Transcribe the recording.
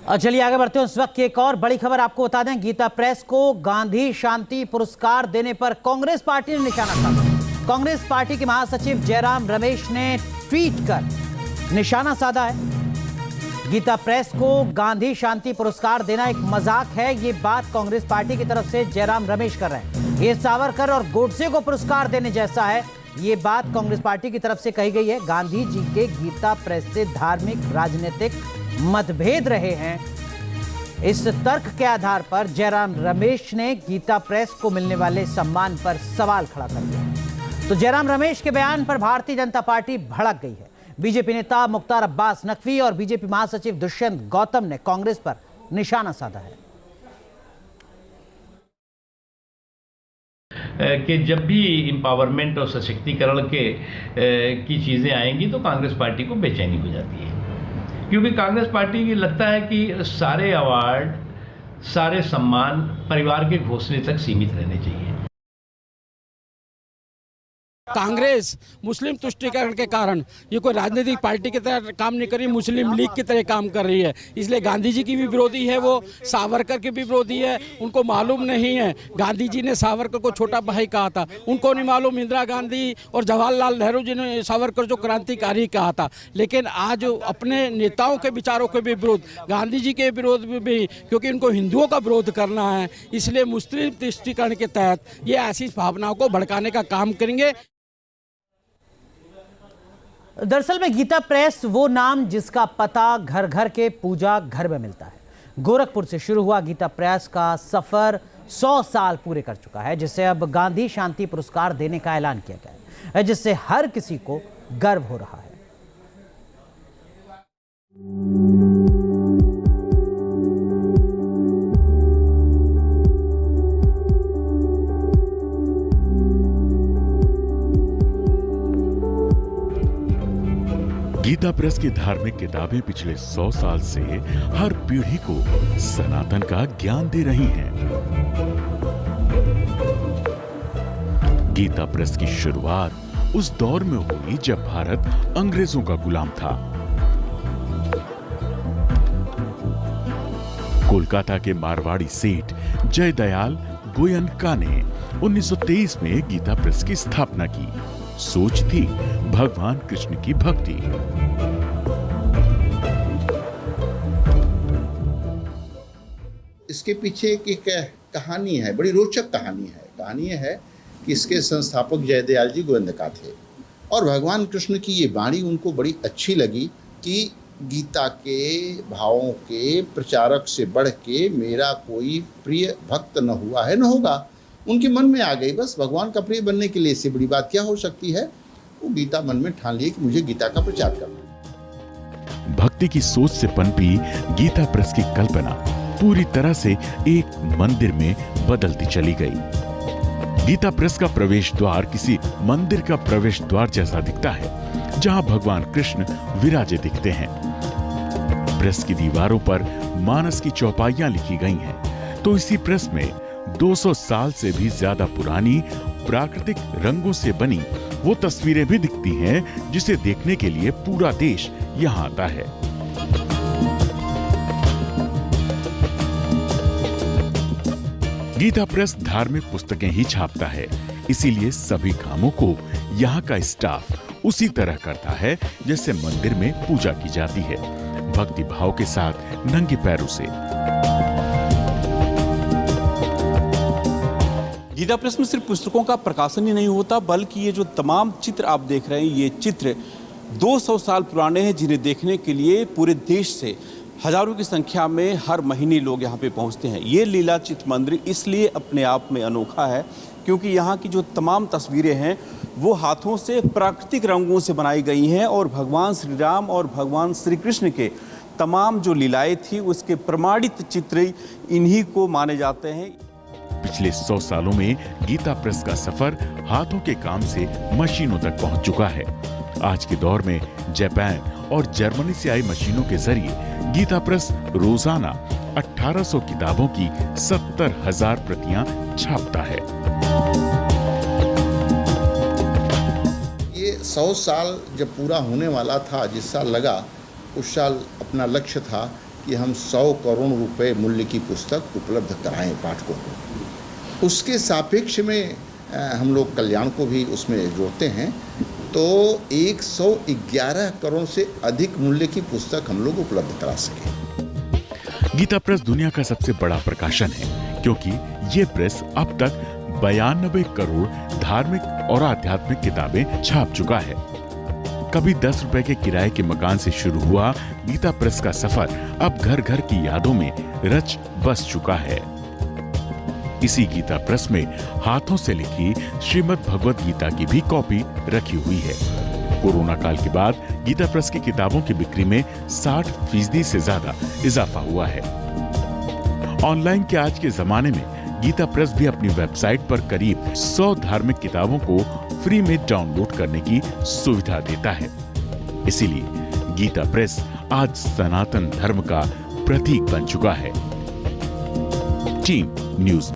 और चलिए आगे बढ़ते हैं। उस वक्त की एक और बड़ी खबर आपको बता दें, गीता प्रेस को गांधी शांति पुरस्कार देने पर कांग्रेस पार्टी ने निशाना साधा। कांग्रेस पार्टी के महासचिव जयराम रमेश ने ट्वीट कर निशाना साधा है। गीता प्रेस को गांधी शांति पुरस्कार देना एक मजाक है, ये बात कांग्रेस पार्टी की तरफ से जयराम रमेश कर रहे हैं। ये सावरकर और गोडसे को पुरस्कार देने जैसा है, ये बात कांग्रेस पार्टी की तरफ से कही गई है। गांधी जी के गीता प्रेस से धार्मिक राजनीतिक मतभेद रहे हैं, इस तर्क के आधार पर जयराम रमेश ने गीता प्रेस को मिलने वाले सम्मान पर सवाल खड़ा कर दिया। तो जयराम रमेश के बयान पर भारतीय जनता पार्टी भड़क गई है। बीजेपी नेता मुख्तार अब्बास नकवी और बीजेपी महासचिव दुष्यंत गौतम ने कांग्रेस पर निशाना साधा है कि जब भी एम्पावरमेंट और सशक्तिकरण की चीज़ें आएंगी तो कांग्रेस पार्टी को बेचैनी हो जाती है, क्योंकि कांग्रेस पार्टी की लगता है कि सारे अवार्ड, सारे सम्मान परिवार के घोंसले तक सीमित रहने चाहिए। कांग्रेस मुस्लिम तुष्टीकरण के कारण ये कोई राजनीतिक पार्टी की तरह काम नहीं कर रही, मुस्लिम लीग की तरह काम कर रही है। इसलिए गांधी जी की भी विरोधी है, वो सावरकर की भी विरोधी है। उनको मालूम नहीं है गांधी जी ने सावरकर को छोटा भाई कहा था, उनको नहीं मालूम इंदिरा गांधी और जवाहरलाल नेहरू जी ने सावरकर जो क्रांतिकारी कहा था। लेकिन आज अपने नेताओं के विचारों के भी विरोध, गांधी जी के विरोध में भी, क्योंकि इनको हिंदुओं का विरोध करना है, इसलिए मुस्लिम तुष्टीकरण के तहत ये ऐसी भावनाओं को भड़काने का काम करेंगे। दरअसल में गीता प्रेस वो नाम जिसका पता घर घर के पूजा घर में मिलता है। गोरखपुर से शुरू हुआ गीता प्रेस का सफर 100 साल पूरे कर चुका है, जिसे अब गांधी शांति पुरस्कार देने का ऐलान किया गया है, जिससे हर किसी को गर्व हो रहा है। गीता प्रेस की धार्मिक किताबें पिछले 100 साल से हर पीढ़ी को सनातन का ज्ञान दे रही हैं। गीता प्रेस की शुरुआत उस दौर में हुई जब भारत अंग्रेजों का गुलाम था। कोलकाता के मारवाड़ी सेठ जयदयाल गोयनका ने 1923 में गीता प्रेस की स्थापना की। सोच थी भगवान कृष्ण की भक्ति। इसके पीछे एक कहानी है, बड़ी रोचक कहानी है। कहानी यह है कि इसके संस्थापक जयदयाल जी गोयनका थे और भगवान कृष्ण की ये वाणी उनको बड़ी अच्छी लगी कि गीता के भावों के प्रचारक से बढ़ के मेरा कोई प्रिय भक्त न हुआ है, न होगा। उनके मन में आ गई, बस भगवान का प्रिय बनने के लिए इससे बड़ी बात क्या हो सकती है। वो गीता मन में ठान लिए कि मुझे गीता का प्रचार करना। भक्ति की सोच से पनपी गीता प्रेस की कल्पना पूरी तरह से एक मंदिर में बदलती चली गई। गीता प्रेस का प्रवेश द्वार किसी मंदिर का प्रवेश द्वार जैसा दिखता है, जहां भगवान कृष्ण विराजे दिखते हैं। प्रेस की दीवारों पर मानस की चौपाइयां लिखी गई हैं, तो इसी प्रेस में 200 साल से भी ज्यादा पुरानी प्राकृतिक रंगों से बनी वो तस्वीरें भी दिखती हैं, जिसे देखने के लिए पूरा देश यहां आता है। गीता प्रेस धार्मिक पुस्तकें ही छापता है, इसीलिए सभी कामों को यहाँ का स्टाफ उसी तरह करता है जैसे मंदिर में पूजा की जाती है, भक्ति भाव के साथ नंगे पैरों से। गीता प्रेस में सिर्फ पुस्तकों का प्रकाशन ही नहीं होता, बल्कि ये जो तमाम चित्र आप देख रहे हैं, ये चित्र 200 साल पुराने हैं, जिन्हें देखने के लिए पूरे देश से हजारों की संख्या में हर महीने लोग यहाँ पे पहुँचते हैं। ये लीला चित्र मंदिर इसलिए अपने आप में अनोखा है क्योंकि यहाँ की जो तमाम तस्वीरें हैं वो हाथों से प्राकृतिक रंगों से बनाई गई हैं और भगवान श्री राम और भगवान श्री कृष्ण के तमाम जो लीलाएँ थी उसके प्रमाणित चित्र इन्हीं को माने जाते हैं। पिछले 100 सालों में गीता प्रेस का सफर हाथों के काम से मशीनों तक पहुंच चुका है। आज के दौर में जापान और जर्मनी से आई मशीनों के जरिए गीता प्रेस रोजाना 1800 किताबों की 70,000 प्रतियां छापता है। ये 100 साल जब पूरा होने वाला था, जिस साल लगा उस साल अपना लक्ष्य था कि हम 100 करोड़ रुपए मूल्य की पुस्तक उपलब्ध कराएं पाठकों को। उसके सापेक्ष में हम लोग कल्याण को भी उसमें जोड़ते हैं, तो 111 करोड़ से अधिक मूल्य की पुस्तक हम लोग उपलब्ध करा सके। गीता प्रेस दुनिया का सबसे बड़ा प्रकाशन है, क्योंकि ये प्रेस अब तक 92 करोड़ धार्मिक और आध्यात्मिक किताबें छाप चुका है। कभी 10 रुपए के किराए के मकान से शुरू हुआ गीता प्रेस का सफर अब घर घर की यादों में रच बस चुका है। इसी गीता प्रेस में हाथों से लिखी श्रीमद् भगवत गीता की भी कॉपी रखी हुई है। कोरोना काल के बाद गीता प्रेस की किताबों की बिक्री में 60% से ज्यादा इजाफा हुआ है। ऑनलाइन के आज के जमाने में गीता प्रेस भी अपनी वेबसाइट पर करीब 100 धार्मिक किताबों को फ्री में डाउनलोड करने की सुविधा देता है। इसीलिए गीता प्रेस आज सनातन धर्म का प्रतीक बन चुका है। Team news.